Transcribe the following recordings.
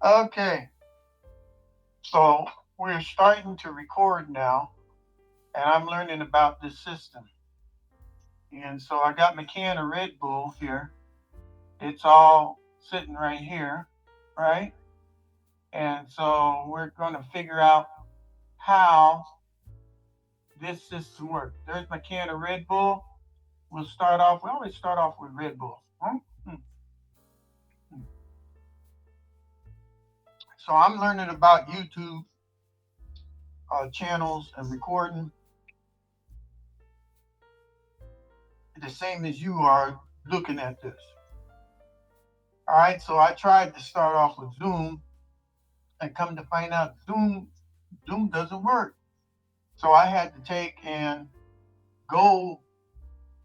Okay, so we're starting to record now, and I'm learning about this system. And so I got my can of Red Bull here. It's all sitting right here, right? And so we're going to figure out how this system works. There's my can of Red Bull. We always start off with Red Bull. Huh? Hmm, hmm. So I'm learning about YouTube channels and recording the same as you are looking at this. All right, so I tried to start off with Zoom and come to find out Zoom doesn't work. So I had to take and go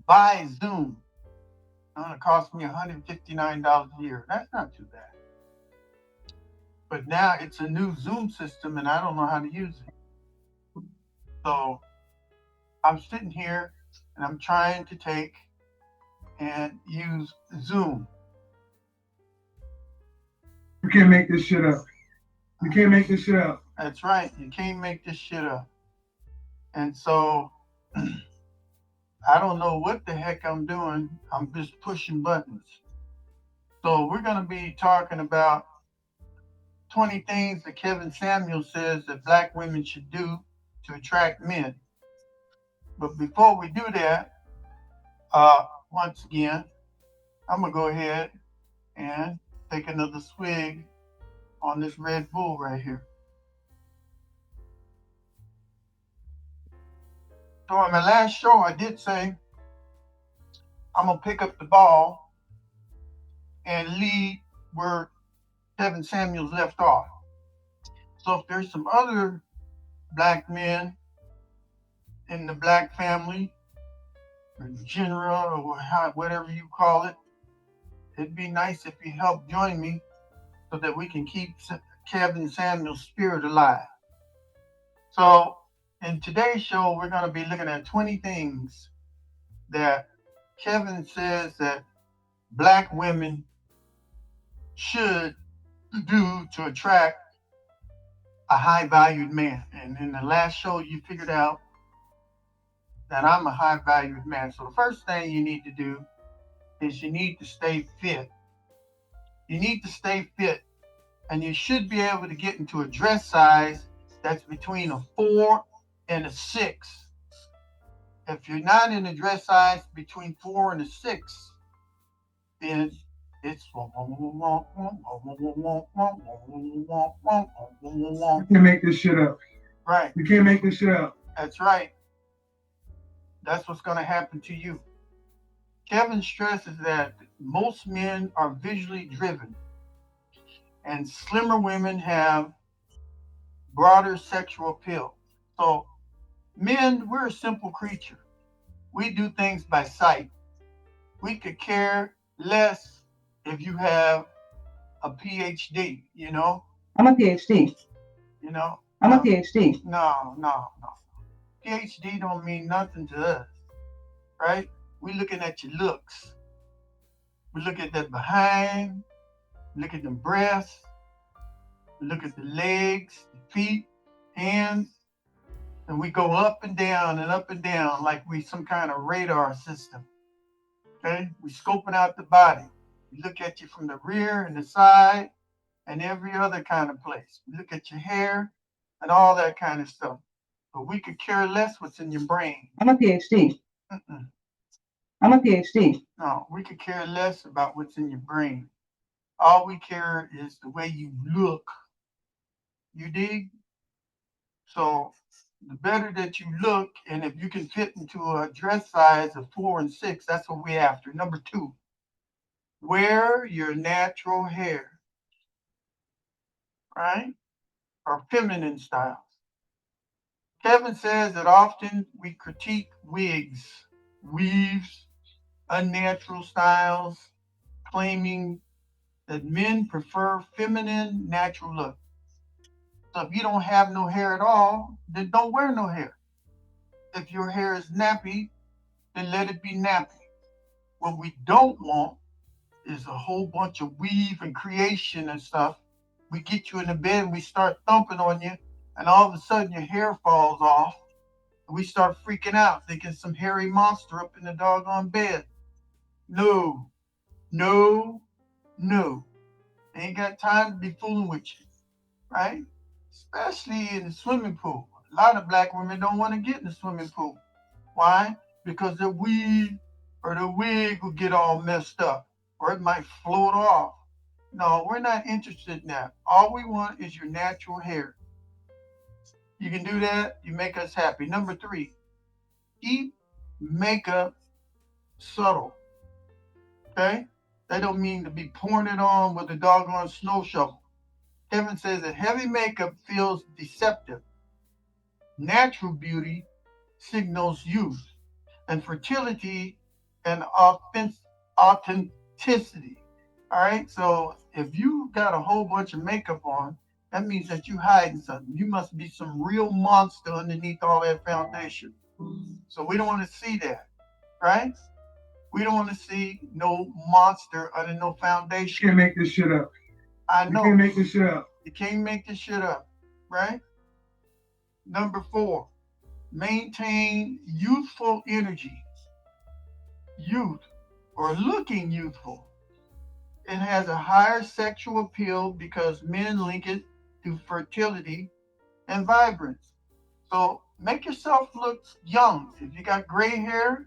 buy Zoom. It's going to cost me $159 a year. That's not too bad. But now it's a new Zoom system and I don't know how to use it. So I'm sitting here and I'm trying to take and use Zoom. You can't make this shit up. You can't make this shit up. That's right. You can't make this shit up. And so I don't know what the heck I'm doing. I'm just pushing buttons. So we're going to be talking about 20 things that Kevin Samuel says that black women should do to attract men. But before we do that, once again, I'm going to go ahead and take another swig on this Red Bull right here. So on my last show, I did say I'm going to pick up the ball and lead where Kevin Samuels left off. So if there's some other black men in the black family, or genre, or whatever you call it, it'd be nice if you help join me so that we can keep Kevin Samuel's spirit alive. So in today's show, we're going to be looking at 20 things that Kevin says that black women should do to attract a high valued man. And in the last show, you figured out that I'm a high valued man. So the first thing you need to do is you need to stay fit. You need to stay fit, and you should be able to get into a dress size that's between a 4 and a 6. If you're not in a dress size between 4 and a 6, then it's You can't make this shit up. right. You can't make this shit up. That's right. That's what's going to happen to you. Kevin stresses that most men are visually driven, and slimmer women have broader sexual appeal. So, men, we're a simple creature. We do things by sight. We could care less if you have a PhD, you know? I'm a PhD. You know? I'm a PhD. No. PhD don't mean nothing to us, right? We looking at your looks. We look at that behind, look at the breasts, look at the legs, the feet, hands, and we go up and down like we some kind of radar system. Okay? We scoping out the body. We look at you from the rear and the side and every other kind of place. We look at your hair and all that kind of stuff. But we could care less what's in your brain. I'm a PhD. Mm-mm. I'm a PhD. No, we could care less about what's in your brain. All we care is the way you look. You dig? So the better that you look, and if you can fit into a dress size of 4 and 6, that's what we're after. Number two, wear your natural hair, right? Or feminine styles. Kevin says that often we critique wigs, weaves, unnatural styles, claiming that men prefer feminine, natural look. So if you don't have no hair at all, then don't wear no hair. If your hair is nappy, then let it be nappy. What we don't want is a whole bunch of weave and creation and stuff we get you in the bed and we start thumping on you, and all of a sudden your hair falls off. And we start freaking out, thinking some hairy monster up in the doggone bed. No, no, no. Ain't got time to be fooling with you, right? Especially in the swimming pool. A lot of black women don't want to get in the swimming pool. Why? Because the weave or the wig will get all messed up, or it might float off. No, we're not interested in that. All we want is your natural hair. You can do that, you make us happy. Number three, keep makeup subtle. Okay? That don't mean to be pouring it on with a doggone snow shovel. Kevin says that heavy makeup feels deceptive. Natural beauty signals youth and fertility and authenticity. All right. So if you got a whole bunch of makeup on, that means that you hiding something. You must be some real monster underneath all that foundation. So we don't want to see that, right? We don't want to see no monster under no foundation. You can't make this shit up. I know. You can't make this shit up. You can't make this shit up, right? Number four, maintain youthful energy. Youth or looking youthful. It has a higher sexual appeal because men link it to fertility and vibrance. So make yourself look young. If you got gray hair,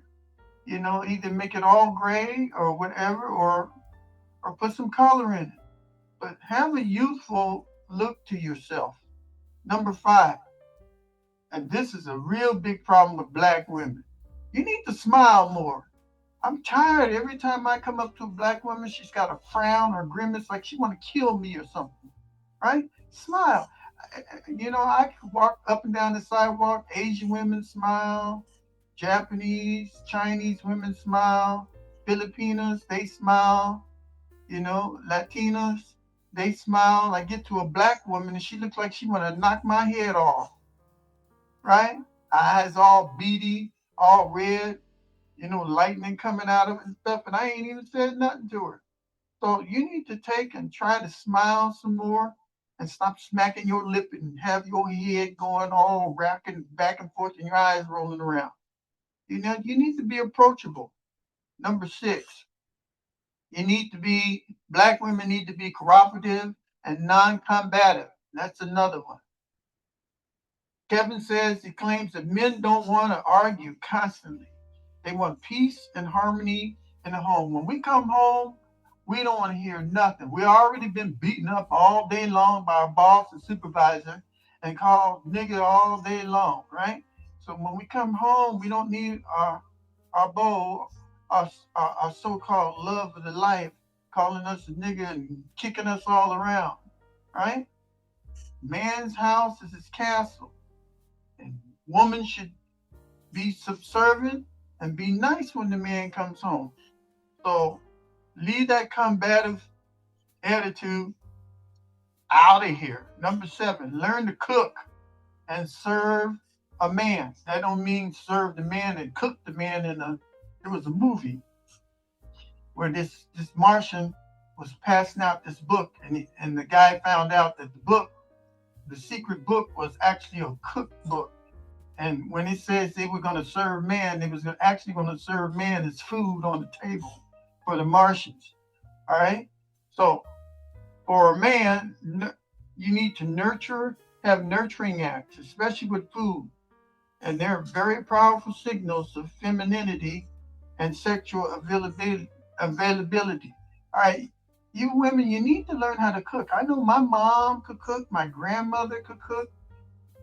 either make it all gray or whatever, or put some color in it. But have a youthful look to yourself. Number five, and this is a real big problem with black women. You need to smile more. I'm tired. Every time I come up to a black woman, she's got a frown or grimace like she want to kill me or something, right? Smile. I can walk up and down the sidewalk. Asian women smile. Japanese, Chinese women smile. Filipinos, they smile. Latinas, they smile. I get to a black woman and she looks like she want to knock my head off, right? Eyes all beady, all red, lightning coming out of it and stuff, and I ain't even said nothing to her. So you need to take and try to smile some more and stop smacking your lip and have your head going all rocking back and forth and your eyes rolling around. You need to be approachable. Number six, black women need to be cooperative and non-combative. That's another one. Kevin says he claims that men don't want to argue constantly. They want peace and harmony in the home. When we come home, we don't want to hear nothing. We already been beaten up all day long by our boss and supervisor and called nigga all day long, right? So when we come home, we don't need our beau, our so-called love of the life, calling us a nigga and kicking us all around, right? Man's house is his castle. And woman should be subservient and be nice when the man comes home. So leave that combative attitude out of here. Number seven, learn to cook and serve a man. That don't mean serve the man and cook the man. There was a movie where this Martian was passing out this book, and the guy found out that the secret book was actually a cookbook. And when it says they were going to serve man, they was actually going to serve man as food on the table for the Martians. All right. So for a man, you need to have nurturing acts, especially with food. And they're very powerful signals of femininity and sexual availability. All right. You women, you need to learn how to cook. I know my mom could cook. My grandmother could cook.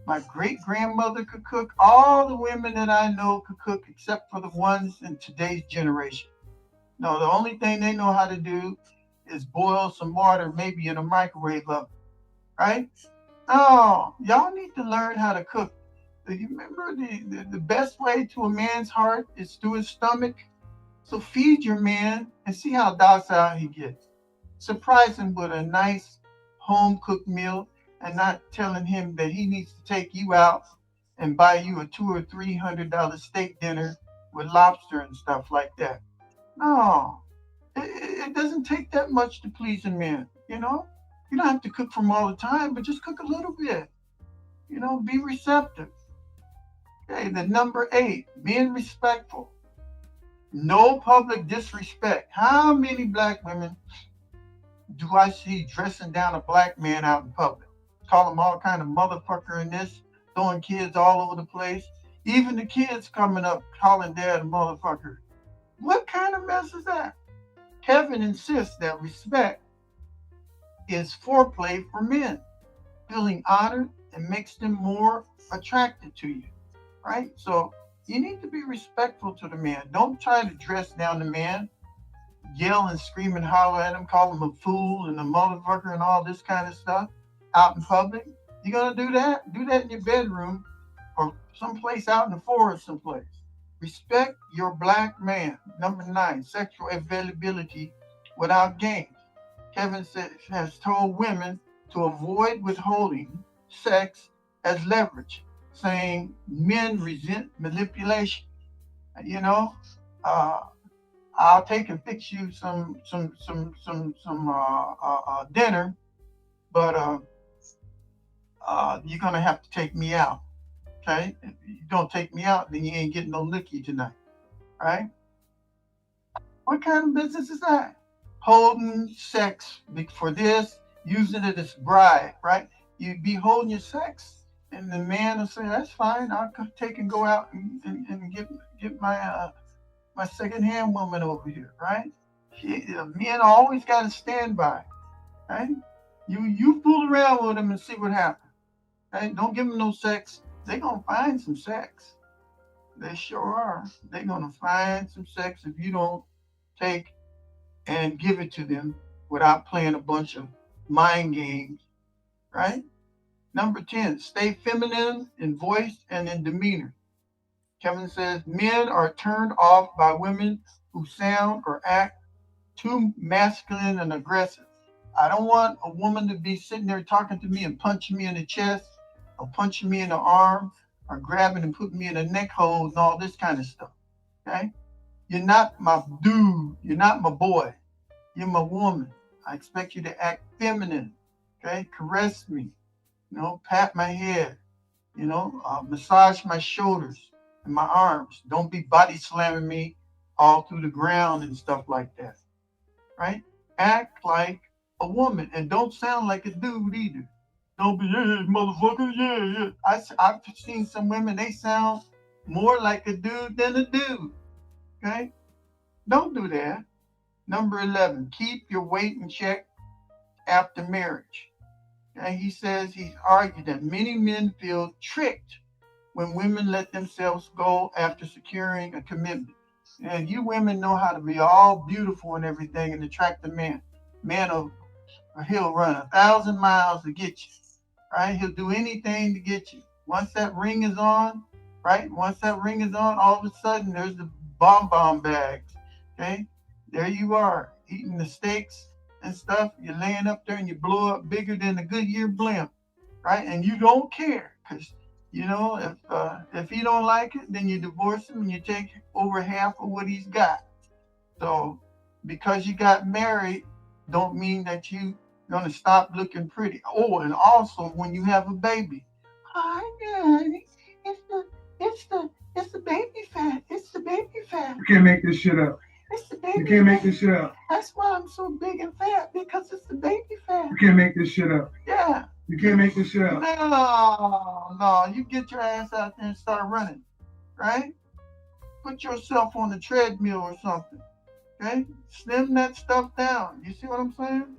My great-grandmother could cook. All the women that I know could cook except for the ones in today's generation. No, the only thing they know how to do is boil some water, maybe in a microwave oven, right? Oh, y'all need to learn how to cook. You remember the best way to a man's heart is through his stomach? So feed your man and see how docile he gets. Surprise him with a nice home-cooked meal and not telling him that he needs to take you out and buy you a $200 or $300 steak dinner with lobster and stuff like that. No, it doesn't take that much to please a man, You don't have to cook for them all the time, but just cook a little bit. Be receptive. Okay, the number 8, being respectful. No public disrespect. How many black women do I see dressing down a black man out in public? Call him all kind of motherfucker in this, throwing kids all over the place. Even the kids coming up calling dad a motherfucker. What kind of mess is that? Heaven insists that respect is foreplay for men. Feeling honored and makes them more attracted to you, right? So you need to be respectful to the man. Don't try to dress down the man, yell and scream and holler at him, call him a fool and a motherfucker and all this kind of stuff out in public. You're gonna do that? Do that in your bedroom or someplace out in the forest someplace. Respect your black man. Number 9, sexual availability without games. Kevin has told women to avoid withholding sex as leverage, saying men resent manipulation. You know, uh, I'll take and fix you some dinner, but you're gonna have to take me out. Okay, if you don't take me out, then you ain't getting no nookie tonight, right? What kind of business is that? Holding sex for this, using it as bribe, right? You be holding your sex, and the man will say, "That's fine. I'll take and go out and get my second-hand woman over here, right?" Men always got to stand by, right? You fool around with them and see what happens, right? Don't give them no sex. They're gonna find some sex. They sure are. They're gonna find some sex if you don't take and give it to them without playing a bunch of mind games, right? Number 10, stay feminine in voice and in demeanor. Kevin says men are turned off by women who sound or act too masculine and aggressive. I don't want a woman to be sitting there talking to me and punching me in the chest or punching me in the arm or grabbing and putting me in a neck hold and all this kind of stuff. Okay? You're not my dude. You're not my boy. You're my woman. I expect you to act feminine. Okay? Caress me. Pat my head. Massage my shoulders and my arms. Don't be body slamming me all through the ground and stuff like that. Right? Act like a woman and don't sound like a dude either. Don't be, yeah, motherfucker, yeah. I've seen some women, they sound more like a dude than a dude. Okay? Don't do that. Number 11, keep your weight in check after marriage. Okay? He says he's argued that many men feel tricked when women let themselves go after securing a commitment. And you women know how to be all beautiful and everything and attract a man. He'll run 1,000 miles to get you, right? He'll do anything to get you. Once that ring is on, right? Once that ring is on, all of a sudden there's the bomb bags, okay? There you are, eating the steaks and stuff. You're laying up there and you blow up bigger than a Goodyear blimp, right? And you don't care because, if he don't like it, then you divorce him and you take over half of what he's got. So because you got married, don't mean that you gonna stop looking pretty. Oh, and also when you have a baby, hi daddy, it's the baby fat. It's the baby fat. You can't make this shit up. It's the baby. You can't make this shit up. That's why I'm so big and fat because it's the baby fat. You can't make this shit up. Yeah. You can't make this shit up. No. You get your ass out there and start running, right? Put yourself on the treadmill or something. Okay? Slim that stuff down. You see what I'm saying?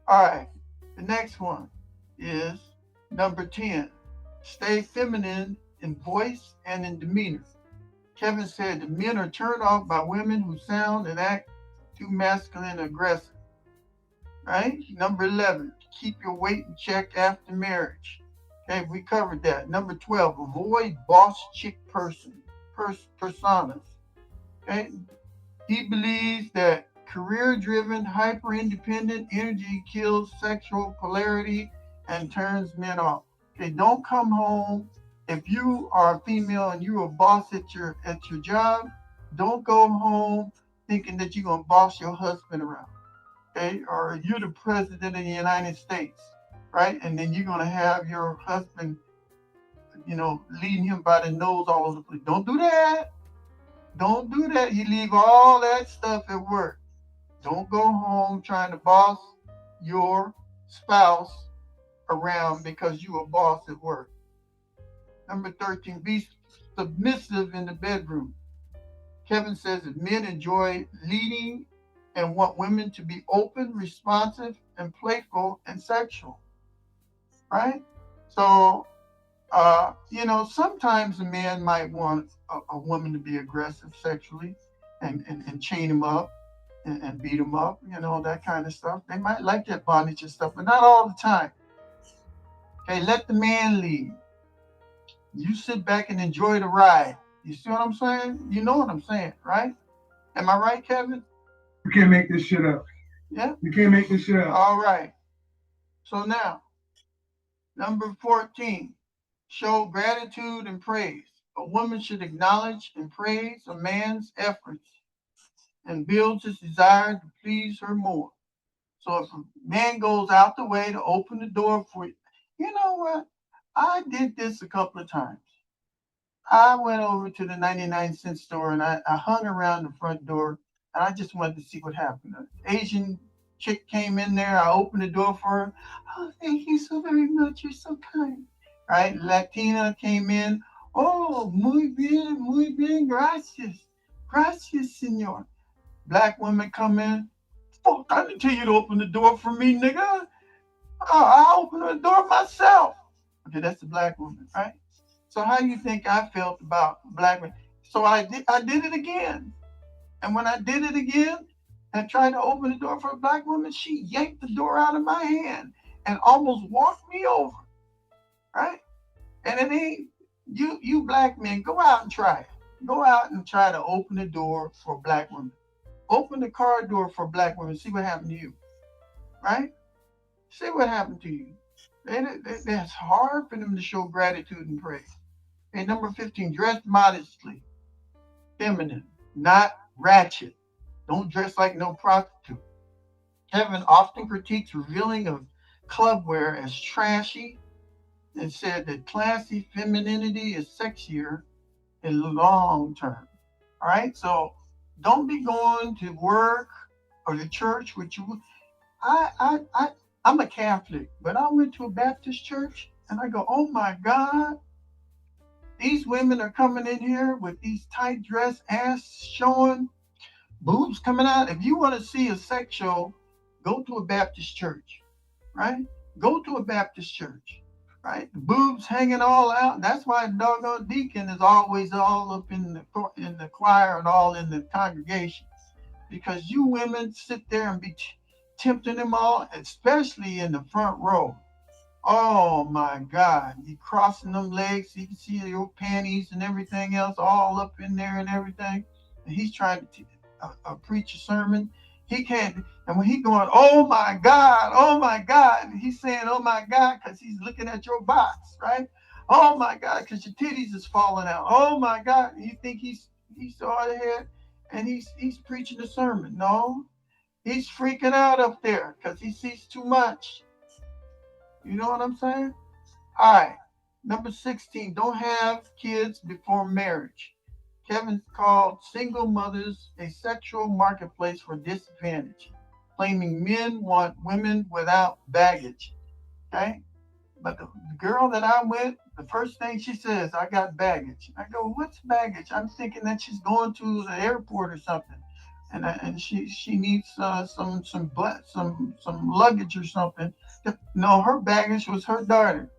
All right. The next one is number 10. Stay feminine in voice and in demeanor. Kevin said the men are turned off by women who sound and act too masculine and aggressive. Right? Number 11. Keep your weight in check after marriage. Okay, we covered that. Number 12. Avoid boss chick personas. Okay? He believes that career-driven, hyper-independent energy kills sexual polarity and turns men off. Okay, don't come home. If you are a female and you're a boss at your job, don't go home thinking that you're gonna boss your husband around. okay? Or you're the president of the United States, right? And then you're gonna have your husband, leading him by the nose all over the place. Don't do that. Don't do that. You leave all that stuff at work. Don't go home trying to boss your spouse around because you a boss at work. Number 13, be submissive in the bedroom. Kevin says that men enjoy leading and want women to be open, responsive, and playful and sexual, right? So, sometimes a man might want a woman to be aggressive sexually and chain him up and beat him up, that kind of stuff. They might like that bondage and stuff, but not all the time. Okay, let the man lead. You sit back and enjoy the ride. You see what I'm saying? You know what I'm saying, right? Am I right, Kevin? You can't make this shit up. Yeah? You can't make this shit up. All right. So now, number 14, show gratitude and praise. A woman should acknowledge and praise a man's efforts and builds his desire to please her more. So if a man goes out the way to open the door for you, you know what? I did this a couple of times. I went over to the 99-cent store and I hung around the front door and I just wanted to see what happened. An Asian chick came in there. I opened the door for her. Oh, thank you so very much. You're so kind. Right? Latina came in. Oh, muy bien, gracias. Gracias, senor. Black women come in. Fuck, I didn't tell you to open the door for me, nigga. I opened the door myself. Okay, that's the black woman, right? So how do you think I felt about black women? So I did it again. And when I did it again and tried to open the door for a black woman, she yanked the door out of my hand and almost walked me over, right? And it ain't, you black men, go out and try it. Go out and try to open the door for a black woman. Open the car door for black women. See what happened to you, right? See what happened to you. It's hard for them to show gratitude and praise. And number 15, dress modestly, feminine, not ratchet. Don't dress like no prostitute. Kevin often critiques revealing of club wear as trashy and said that classy femininity is sexier in the long term. All right, so don't be going to work or the church with you. I'm a Catholic, but I went to a Baptist church and I go, oh my God, these women are coming in here with these tight dress, ass showing, boobs coming out. If you want to see a sex show, go to a Baptist church, right? Go to a Baptist church, right? The boobs hanging all out. That's why the doggone deacon is always all up in the choir and all in the congregation, because you women sit there and be tempting them all, especially in the front row. Oh my God, you crossing them legs, you can see your panties and everything else all up in there and everything. And he's trying to preach a sermon. He can't, and when he going, oh my God, he's saying, oh my God, because he's looking at your box, right? Oh my God, because your titties is falling out. Oh my God, you think he's so hard ahead and he's preaching a sermon. No, he's freaking out up there because he sees too much. You know what I'm saying? All right. Number 16, don't have kids before marriage. Kevin called single mothers a sexual marketplace for disadvantage, claiming men want women without baggage. Okay? But the girl that I with, the first thing she says, I got baggage. I go, what's baggage? I'm thinking that she's going to the airport or something. And she needs some luggage or something. No, her baggage was her daughter.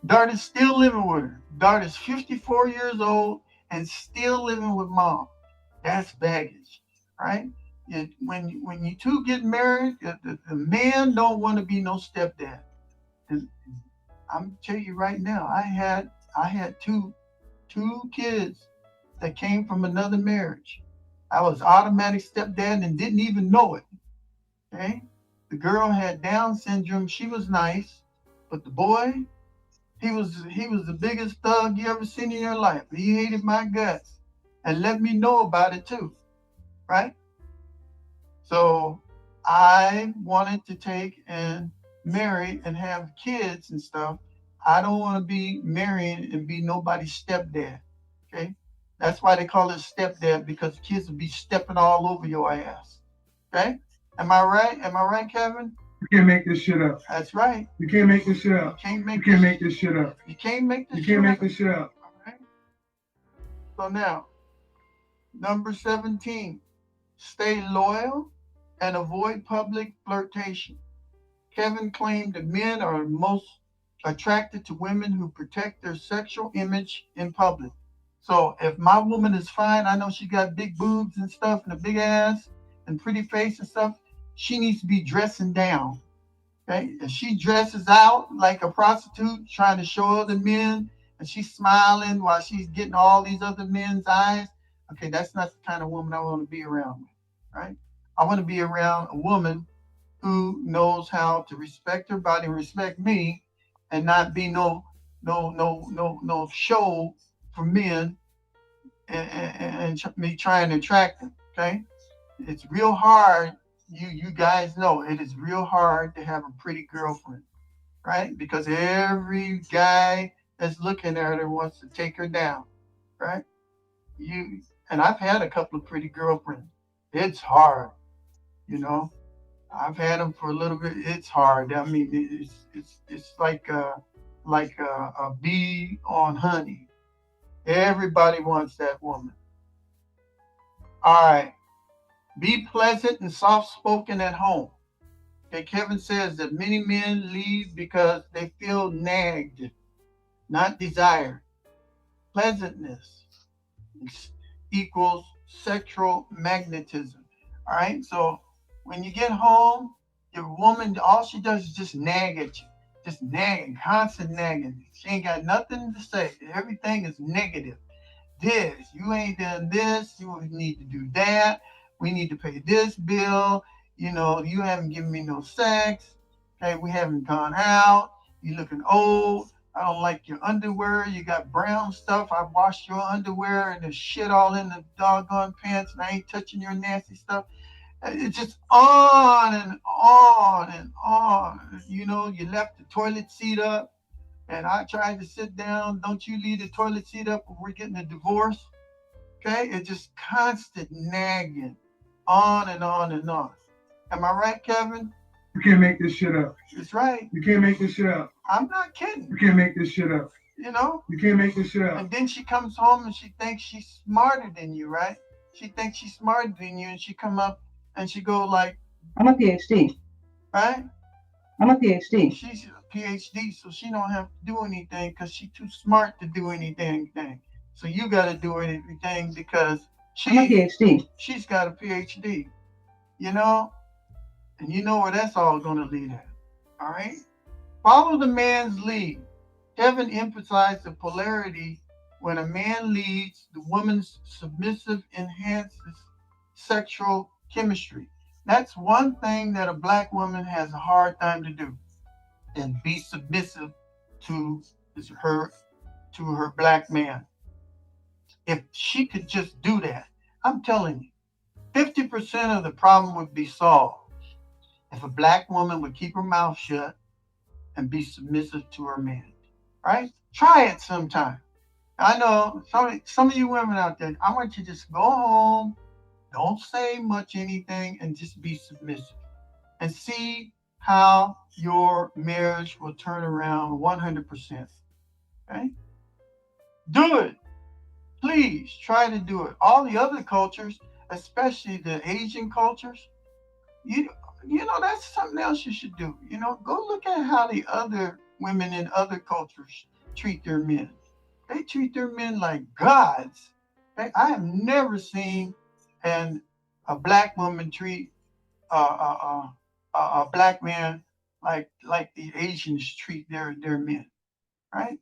Daughter's still living with her. Daughter's 54 years old and still living with mom. That's baggage, right? When you two get married, the man don't want to be no stepdad. And I'm tell you right now, I had two kids that came from another marriage. I was automatic stepdad and didn't even know it. Okay? The girl had Down syndrome. She was nice, but the boy, he was the biggest thug you ever seen in your life. He hated my guts and let me know about it too, right? So I wanted to take and marry and have kids and stuff. I don't want to be marrying and be nobody's stepdad. Okay. That's why they call it stepdad, because kids will be stepping all over your ass. Okay. Am I right? Am I right, Kevin? You can't make this shit up. That's right. You can't make this shit You up. can't You make can't make this shit up. You can't make this You shit can't make up. this shit up. All right. So now, number 17, stay loyal and avoid public flirtation. Kevin claimed that men are most attracted to women who protect their sexual image in public. So if my woman is fine, I know she got big boobs and stuff and a big ass and pretty face and stuff, she needs to be dressing down. Okay? If she dresses out like a prostitute trying to show other men and she's smiling while she's getting all these other men's eyes, okay, that's not the kind of woman I want to be around with, right? I want to be around a woman who knows how to respect her body and respect me, and not be no show for men and me trying to attract them. Okay, it's real hard. You guys know it is real hard to have a pretty girlfriend, right? Because every guy that's looking at her wants to take her down, right? You and I've had a couple of pretty girlfriends. It's hard, you know. I've had them for a little bit. It's hard. I mean, it's like a bee on honey. Everybody wants that woman. All right. Be pleasant and soft spoken at home. Okay, Kevin says that many men leave because they feel nagged, not desired. Pleasantness equals sexual magnetism. All right. So when you get home, your woman, all she does is just nag at you. Just nagging, constant nagging. She ain't got nothing to say. Everything is negative. This, you ain't done this, you need to do that. We need to pay this bill. You know, you haven't given me no sex. Okay, we haven't gone out. You looking old. I don't like your underwear. You got brown stuff. I washed your underwear and there's shit all in the doggone pants, and I ain't touching your nasty stuff. It's just on and on and on. You know, you left the toilet seat up, and I tried to sit down. Don't you leave the toilet seat up when we're getting a divorce? Okay? It's just constant nagging, on and on and on. Am I right, Kevin? You can't make this shit up. It's right. You can't make this shit up. I'm not kidding. You can't make this shit up. You know? You can't make this shit up. And then she comes home and she thinks she's smarter than you, right? She thinks she's smarter than you, and she come up and she go like, I'm a PhD. right? I'm a PhD. She's a PhD, so she don't have to do anything because she's too smart to do anything. So you got to do everything because I'm a PhD. she's got a PhD, you know? And you know where that's all going to lead at, all right? Follow the man's lead. Kevin emphasized the polarity. When a man leads, the woman's submissive enhances sexual chemistry. That's one thing that a black woman has a hard time to do, and be submissive to her black man. If she could just do that, I'm telling you, 50% of the problem would be solved if a black woman would keep her mouth shut and be submissive to her man. Right? Try it sometime. I know some of you women out there, I want you to just go home, don't say much anything, and just be submissive. And see how your marriage will turn around 100%. Okay? Do it. Please try to do it. All the other cultures, especially the Asian cultures, you know, that's something else you should do. You know, go look at how the other women in other cultures treat their men. They treat their men like gods. Okay? I have never seen a black woman treat a black man like the Asians treat their men, right?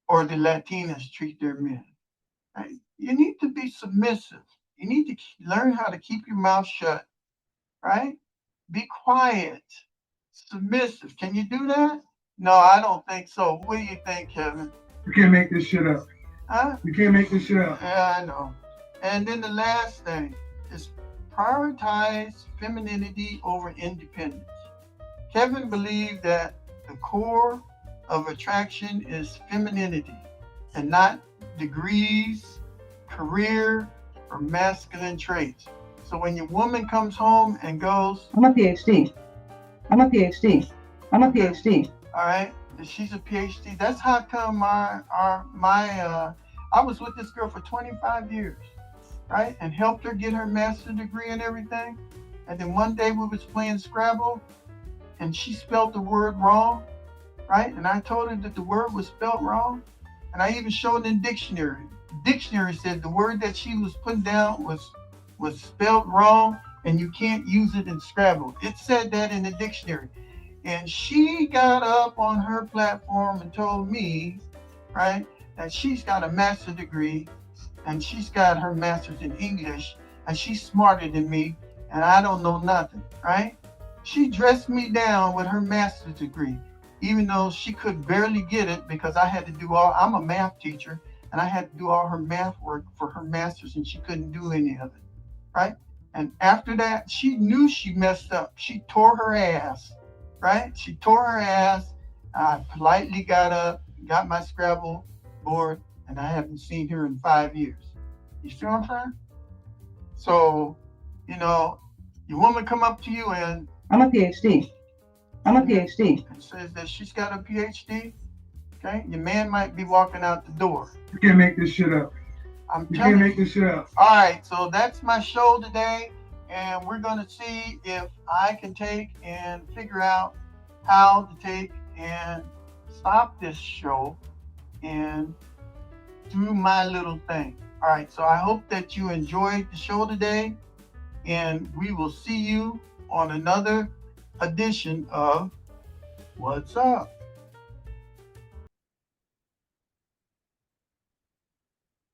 Or the Latinas treat their men. Right? You need to be submissive. You need to learn how to keep your mouth shut, right? Be quiet, submissive. Can you do that? No, I don't think so. What do you think, Kevin? You can't make this shit up. Huh? You can't make this shit up. Yeah, I know. And then the last thing is prioritize femininity over independence. Kevin believed that the core of attraction is femininity and not degrees, career, or masculine traits. So when your woman comes home and goes, I'm a PhD. I'm a PhD. I'm a PhD. all right, she's a PhD. That's how come I was with this girl for 25 years, right, and helped her get her master's degree and everything. And then one day we was playing Scrabble, and she spelled the word wrong, right? And I told her that the word was spelled wrong, and I even showed it in dictionary. The dictionary said the word that she was putting down was spelled wrong, and you can't use it in Scrabble. It said that in the dictionary. And she got up on her platform and told me, right, that she's got a master's degree and she's got her master's in English and she's smarter than me and I don't know nothing, right? She dressed me down with her master's degree, even though she could barely get it because I had to do I'm a math teacher and I had to do all her math work for her master's and she couldn't do any of it, right? And after that, she knew she messed up. She tore her ass. Right? She tore her ass. I politely got up, got my Scrabble board, and I haven't seen her in 5 years. You see what I'm saying? So, your woman come up to you and I'm a PhD. I'm a PhD. says that she's got a PhD. Okay, your man might be walking out the door. You can't make this shit up. I'm You telling can't you. make this shit up. All right, so that's my show today, and we're going to see if I can take and figure out how to take and stop this show and do my little thing. All right, so I hope that you enjoyed the show today, and we will see you on another edition of What's Up?